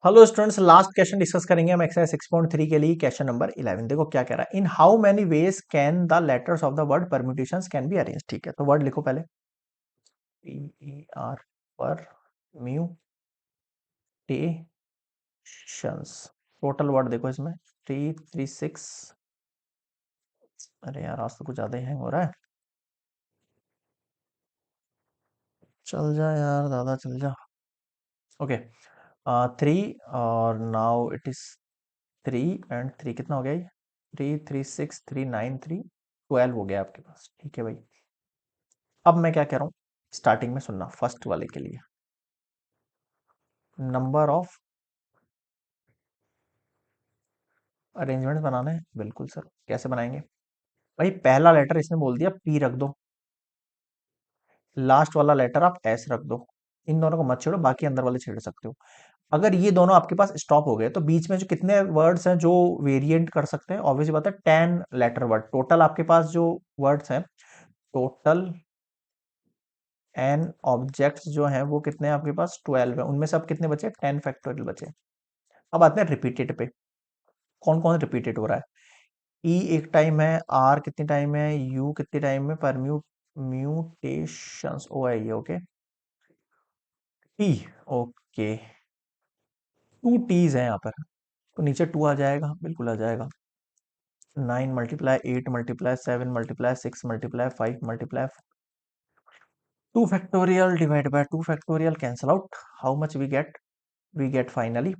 Hello students, last question discuss करेंगे हम exercise 6.3 के लिए। क्वेश्चन नंबर 11 देखो क्या कह रहा है। In how many ways can the letters of the word permutations can be arrange. ठीक है, तो वर्ड लिखो पहले। पी ई आर पर म्यूटेशंस। टोटल वर्ड देखो इसमें 336। अरे यार, आज तो कुछ ज्यादा ही हैंग हो रहा है। चल जा यार दादा, चल जा। ओके, 3 और नाउ इट इज 3 एंड 3 कितना हो गया ये? 3 3 6 3 9 3 12 हो गया आपके पास। ठीक है भाई। अब मैं क्या कह रहा हूँ, स्टार्टिंग में सुनना फर्स्ट वाले के लिए। नंबर ऑफ अरेंजमेंट बनाना है, बिल्कुल सर। कैसे बनाएंगे भाई? पहला लेटर इसने बोल दिया पी रख दो, लास्ट वाला लेटर आप एस रख दो। इन दोनों को मत छेड़ो, बाकी अंदर वाले छेड़ सकते हो। अगर ये दोनों आपके पास स्टॉप हो गए तो बीच में जो कितने वर्ड्स हैं जो वेरिएंट कर सकते हैं? ऑब्वियसली बात है 10 लेटर वर्ड। टोटल आपके पास जो वर्ड्स हैं, टोटल एन ऑब्जेक्ट्स जो हैं वो कितने हैं आपके पास? 12 है। उनमें से अब कितने बचे? 10 फैक्टोरियल बचे। अब आते हैं रिपीटेड पे। कौन कौन रिपीटेड हो रहा है? ई एक टाइम है, आर कितनी टाइम है, यू कितनी टाइम है, पर म्यूटेशंस ओ है ये। Okay, T. ओके, 2 टीज है यहाँ पर, तो नीचे 2 आ जाएगा, बिल्कुल आ जाएगा। 9 × 8 × 7 × 6 × 5 2 factorial divide by 2 factorial cancel out. How much we get? We get finally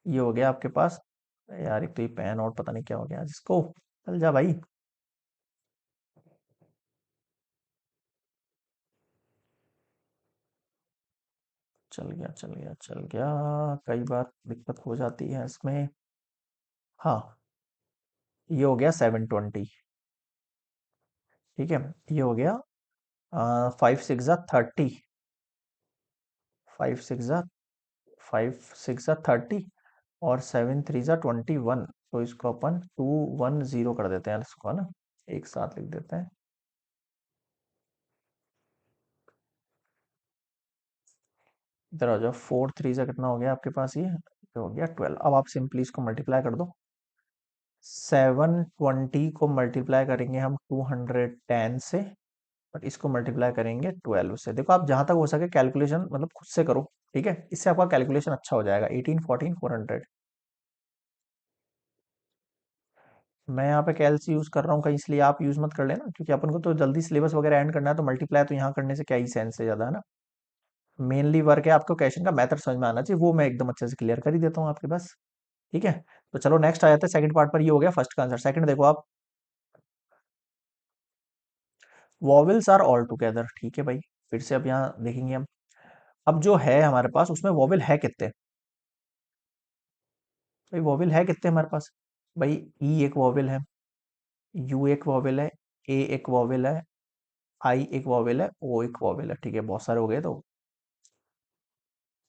ये हो गया आपके पास। यार एक तो ये पेन और पता नहीं क्या हो गया जिसको। चल जा भाई। चल गया चल गया चल गया। कई बार दिक्कत हो जाती है इसमें। हाँ, ये हो गया 720। ठीक है, ये हो गया 5 6 30। 5 6 5 6 30 और 7 3 21। तो इसको अपन 210 कर देते हैं इसको, है ना? एक साथ लिख देते हैं। इधर आ जाओ। 4 3 कितना हो गया आपके पास? ये हो गया 12। अब आप सिंपली इसको मल्टीप्लाई कर दो। 720 को मल्टीप्लाई करेंगे हम 210 से, और इसको मल्टीप्लाई करेंगे 12 से। देखो, आप जहां तक हो सके कैलकुलेशन मतलब खुद से करो। ठीक है, इससे आपका कैलकुलेशन अच्छा हो जाएगा। 18 14 400। मैं यहाँ पे कैलसी यूज कर रहा हूँ कहीं, इसलिए आप यूज मत कर लेना, क्योंकि अपन को तो जल्दी सिलेबस वगैरह एंड करना है, तो मल्टीप्लाई तो यहाँ करने से क्या ही सेंस है ज्यादा, है ना? मेनली वर्क है आपको क्वेश्चन का मेथड समझ में आना चाहिए, वो मैं एकदम अच्छे से क्लियर कर ही देता हूँ आपके पास। ठीक है, तो चलो नेक्स्ट आ जाते हैं सेकंड पार्ट पर। ये हो गया फर्स्ट का आंसर। सेकंड देखो आप, वॉवेल्स आर ऑल टुगेदर। ठीक है भाई, फिर से अब यहाँ देखेंगे हम। अब जो है हमारे पास उसमें वॉवेल है कितने? भाई वॉवेल है कितने हमारे पास? भाई ई एक वॉवेल है, यू एक वॉवेल है, ए एक वॉवेल है, आई एक वॉवेल है, ओ एक वॉवेल है। ठीक है, बहुत सारे हो गए। तो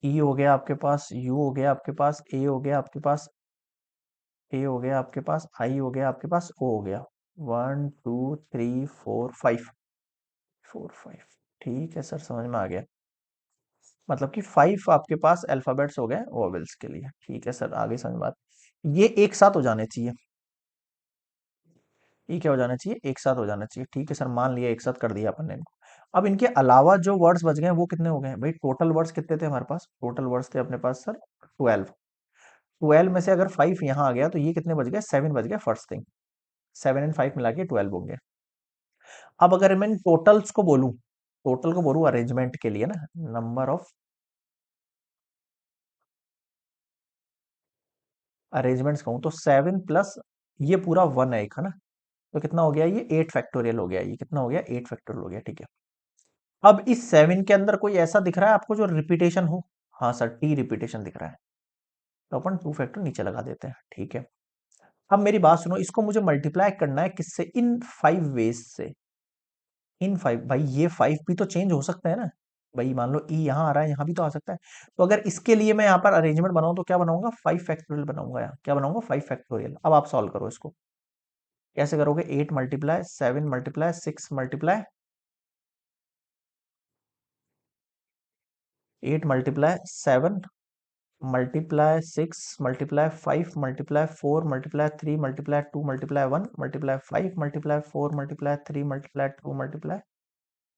ई हो गया आपके पास, यू हो गया आपके पास, ए हो गया आपके पास, ए हो गया आपके पास, आई हो गया आपके पास, ओ हो गया। 1 2 3 4 5। 4 5। ठीक है सर, समझ में आ गया। मतलब कि 5 आपके पास अल्फाबेट्स हो गए वॉवेल्स के लिए। ठीक है सर, आगे समझ बात। ये एक साथ हो जाने चाहिए। ये क्या हो जाना चाहिए? एक साथ हो जाना चाहिए। ठीक है सर, मान लिया एक साथ कर दिया अपन ने इनको। अब इनके अलावा जो वर्ड्स बच गए वो कितने हो गए भाई? टोटल वर्ड्स कितने थे हमारे पास? टोटल वर्ड्स थे अपने पास सर 12। 12 में से अगर 5 यहाँ आ गया तो ये कितने बच गए? 7 बच गए फर्स्ट थिंग। 7 एंड 5 मिला के 12 होंगे। अब अगर मैं टोटल्स को बोलूं, टोटल को बोलूं अरेंजमेंट के लिए ना, नंबर ऑफ अरेंजमेंट्स कहूं तो 7 प्लस ये पूरा 1 है एक, है ना? तो कितना हो गया? ये 8 फैक्टोरियल हो गया। ये कितना हो गया? 8 फैक्टोरियल हो गया। ठीक है, अब इस 7 के अंदर कोई ऐसा दिख रहा है आपको जो रिपीटेशन हो? हाँ सर, टी रिपीटेशन दिख रहा है, तो अपन 2 फैक्टर नीचे लगा देते हैं। ठीक है, अब मेरी बात सुनो, इसको मुझे मल्टीप्लाई करना है किससे? इन 5 वेज से। इन 5 भाई, ये 5 भी तो चेंज हो सकता है ना भाई? मान लो ई यहाँ आ रहा है, यहाँ भी तो आ सकता है। तो अगर इसके लिए मैं यहाँ पर अरेंजमेंट बनाऊं तो क्या बनाऊंगा? 5 फैक्टोरियल बनाऊंगा। यहाँ क्या बनाऊंगा? 5 फैक्टोरियल। अब आप सॉल्व करो इसको। कैसे करोगे? 8 multiply 7 multiply 6 multiply 8 multiply 7 multiply 6 multiply 5 multiply 4 multiply 3 multiply 2 multiply 1 multiply 5 multiply 4 multiply 3 multiply 2 multiply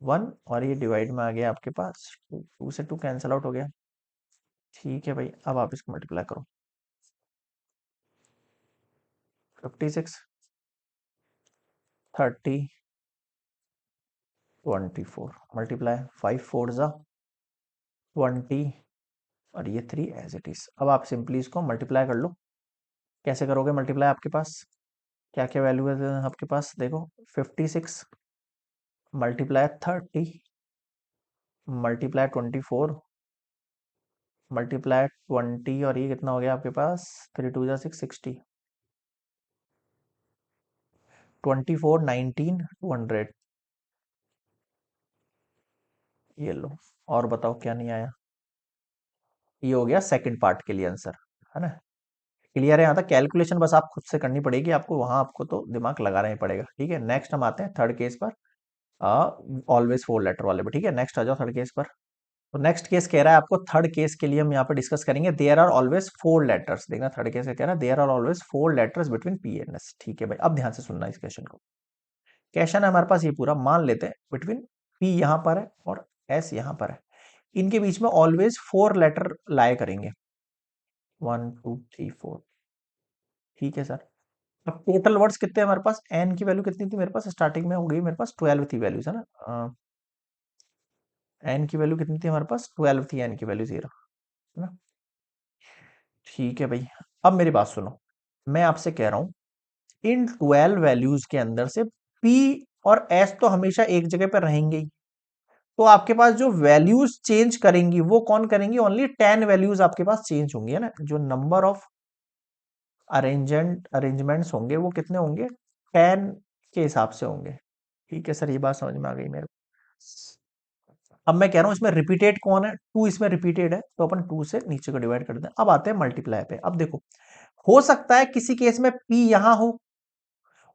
1 और ये डिवाइड में आ गया आपके पास 2 से 2 कैंसिल आउट हो गया। ठीक है भाई, अब आप इसको मल्टीप्लाई करो। 56 30 24 मल्टीप्लाई 5 4 जा 20 और ये 3 एज इट इज। अब आप सिंपली इसको मल्टीप्लाई कर लो। कैसे करोगे मल्टीप्लाई? आपके पास क्या क्या वैल्यू है आपके पास? देखो 56 मल्टीप्लाई 30 मल्टीप्लाई 24 मल्टीप्लाई 20 और ये कितना हो गया आपके पास? 3 2 जा 6 60 24 19 200। ये लो, और बताओ क्या नहीं आया? ये हो गया सेकंड पार्ट के लिए आंसर, है ना? क्लियर है? यहाँ तक कैलकुलेशन बस आप खुद से करनी पड़ेगी आपको, वहां आपको तो दिमाग लगाना ही पड़ेगा। ठीक है, नेक्स्ट हम आते हैं थर्ड केस पर। ऑलवेज फोर लेटर वाले पर। ठीक है, नेक्स्ट आ जाओ थर्ड केस पर। तो नेक्स्ट केस कह रहा है आपको, थर्ड केस के लिए हम यहाँ पर डिस्कस करेंगे there are always four letters. देखना थर्ड केस का कह रहा है there are always four letters between P and S. ठीक है भाई, अब ध्यान से सुनना इस क्वेश्चन को। क्वेश्चन है हमारे पास ये पूरा, मान लेते हैं बिटवीन पी यहाँ पर है और एस यहाँ पर है, इनके बीच में ऑलवेज फोर लेटर लाए करेंगे, 1 2 3 4। ठीक है सर। अब टोटल वर्ड्स कितने हैं हमारे पास? एन की वैल्यू कितनी थी मेरे पास? स्टार्टिंग में हो गई मेरे पास 12 थी वैल्यूज, है ना? एन की वैल्यू कितनी थी हमारे पास? 12 थी एन की वैल्यू 0, है ना? ठीक है भाई, अब मेरी बात सुनो। मैं आपसे कह रहा हूं इन 12 वैल्यूज के अंदर से पी और एस तो हमेशा एक जगह पर रहेंगे ही। तो आपके पास जो वैल्यूज चेंज करेंगी वो कौन करेंगी? ओनली 10 वैल्यूज आपके पास चेंज होंगी, है ना? जो नंबर ऑफ अरेंजमेंट्स होंगे वो कितने होंगे? 10 के हिसाब से होंगे। ठीक है सर, ये बात समझ में आ गई मेरे को। अब मैं कह रहा हूं इसमें रिपीटेड कौन है? 2 इसमें रिपीटेड है, तो अपन 2 से नीचे को डिवाइड कर दें। अब आते हैं मल्टीप्लाई पे। अब देखो, हो सकता है किसी केस में पी यहां हो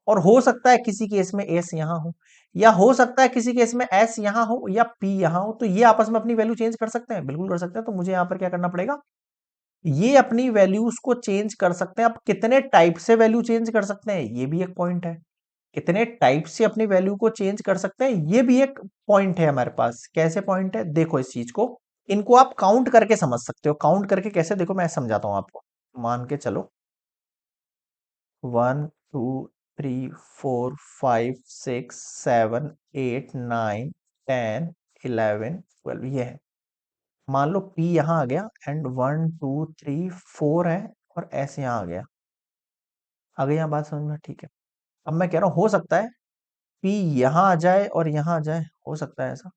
और हो सकता है किसी केस में एस यहां हो, या हो सकता है किसी केस में एस यहां हो या पी यहां हो। तो ये आपस में अपनी वैल्यू चेंज कर सकते हैं, बिल्कुल कर सकते हैं। तो मुझे यहां पर क्या करना पड़ेगा? ये अपनी वैल्यूज को चेंज कर सकते हैं। अब कितने टाइप से वैल्यू चेंज कर सकते हैं ये भी एक पॉइंट है। कितने टाइप से अपनी वैल्यू को चेंज कर सकते हैं ये भी एक पॉइंट है हमारे पास। कैसे पॉइंट है? देखो इस चीज को, इनको आप काउंट करके समझ सकते हो। काउंट करके कैसे? देखो मैं समझाता हूं आपको। मान के चलो 1 2 3 4 5 6 7 8 9 10 11 12 ये है। मान लो P यहां आ गया एंड 1 2 3 4 है और S यहां आ गया। आ गई यहाँ बात समझ में? ठीक है। अब मैं कह रहा हूं हो सकता है P यहां आ जाए और यहां आ जाए, हो सकता है ऐसा।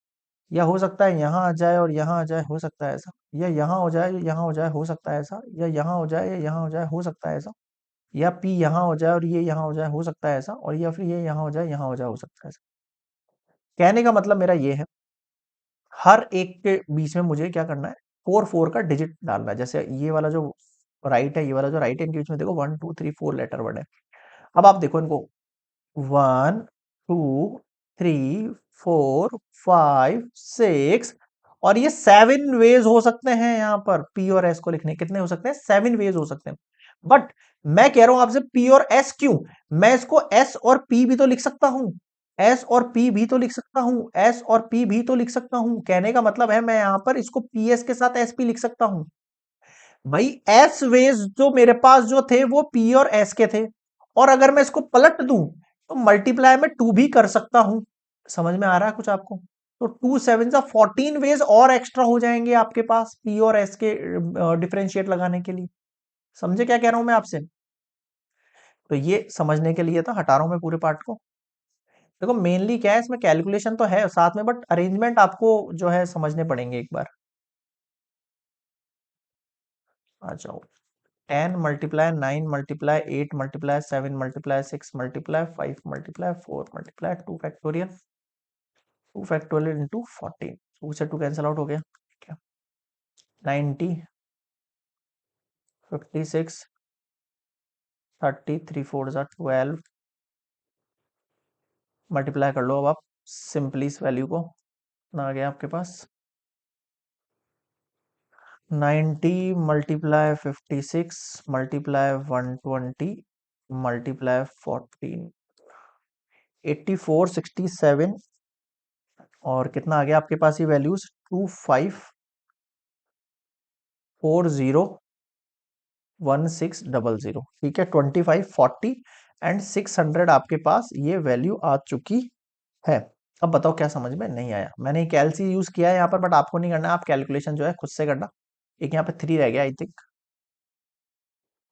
या हो सकता है यहां आ जाए और यहां आ जाए, हो सकता है ऐसा। या यहां हो जाए यहां हो जाए, हो सकता है ऐसा। या यहां हो जाए या यहां हो जाए, हो सकता है ऐसा। या P यहां हो जाए और ये यहां हो जाए, हो सकता है ऐसा। और या फिर ये यहां हो जाए यहां हो जाए, हो सकता है ऐसा। कहने का मतलब मेरा ये है, हर एक के बीच में मुझे क्या करना है? 4 4 का डिजिट डालना है। जैसे ये वाला जो राइट है, ये वाला जो राइट है, इनके बीच में देखो 1 2 3 4 लेटर वर्ड है। अब आप देखो इनको, 1 2 3 4 5 6 और ये 7 वेज हो सकते हैं यहाँ पर पी और एस को लिखने। कितने हो सकते हैं? 7 वेज हो सकते हैं। बट मैं कह रहा हूं आपसे पी और एस क्यों? मैं इसको एस और पी भी तो लिख सकता हूं। एस और पी भी तो लिख सकता हूं। एस और पी भी तो लिख सकता हूं। कहने का मतलब है मैं यहां पर इसको पी एस के साथ एस पी लिख सकता हूं। भाई एस वेज जो मेरे पास जो थे वो पी और एस के थे, और अगर मैं इसको पलट दूं तो मल्टीप्लाई में 2 भी कर सकता हूं। समझ में आ रहा है कुछ आपको? तो 2 7 जा 14 वेज और एक्स्ट्रा हो जाएंगे आपके पास पी और एस के डिफरेंशिएट लगाने के लिए। समझे क्या कह रहा हूं मैं आपसे? तो ये समझने के लिए तो हटा रहा हूं मैं पूरे पार्ट को। देखो मेनली क्या है इसमें, कैलकुलेशन तो है साथ में, बट अरेंजमेंट आपको जो है समझने पड़ेंगे एक बार। आ जाओ। 10 multiply 9 multiply 8 multiply 7 multiply 6 multiply 5 multiply 4 multiply 2 factorial, 2 factorial into 14। 2 से 2 कैंसिल आउट हो गया। ठीक है, 90 56 30 3 4 जा 12। मल्टीप्लाई कर लो अब आप सिंपली इस वैल्यू को, ना आ गया आपके पास 90 मल्टीप्लाई 56 मल्टीप्लाई 120 मल्टीप्लाई 14 8467 और कितना आ गया आपके पास ये वैल्यूज 25401600। ठीक है, 2540 एंड 600 आपके पास ये वैल्यू आ चुकी है। अब बताओ क्या समझ में नहीं आया। मैंने कैलसी यूज किया है यहाँ पर, बट आपको नहीं करना है, आप कैलकुलेशन जो है खुद से करना। एक यहाँ पे 3 रह गया I think.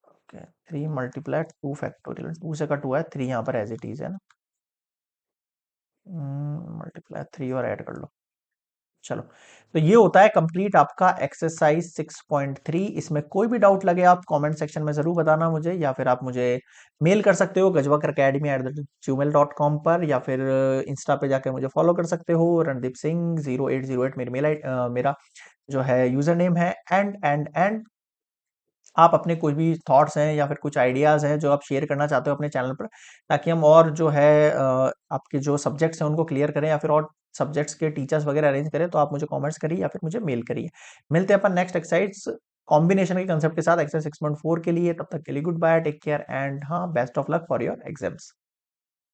Okay, 3 multiply 2 factorial, 2 से कट हुआ है, 3 यहाँ पर एज इट इज है ना। मल्टीप्लाई 3 और ऐड कर लो। चलो, तो ये होता है कंप्लीट आपका एक्सरसाइज 6.3। इसमें कोई भी डाउट लगे आप कमेंट सेक्शन में जरूर बताना मुझे, या फिर आप मुझे मेल कर सकते हो gajwakar@gmail.com पर, या फिर इंस्टा पे जाकर मुझे फॉलो कर सकते हो, रणदीप सिंह 0808 मेरी मेरा जो है यूजर नेम है। एंड आप अपने कोई भी थॉट्स हैं या फिर कुछ आइडियाज हैं जो आप शेयर करना चाहते हो अपने चैनल पर, ताकि हम और जो है आपके जो सब्जेक्ट्स हैं उनको क्लियर करें, या फिर और सब्जेक्ट्स के टीचर्स वगैरह अरेंज करें, तो आप मुझे कमेंट्स करिए या फिर मुझे मेल करिए। मिलते हैं अपन नेक्स्ट एक्सरसाइज कॉम्बिनेशन के कंसेप्ट के साथ एक्सरसाइज 6.4 के लिए। तब तक के लिए good bye, take care and हाँ, best of luck for your exams.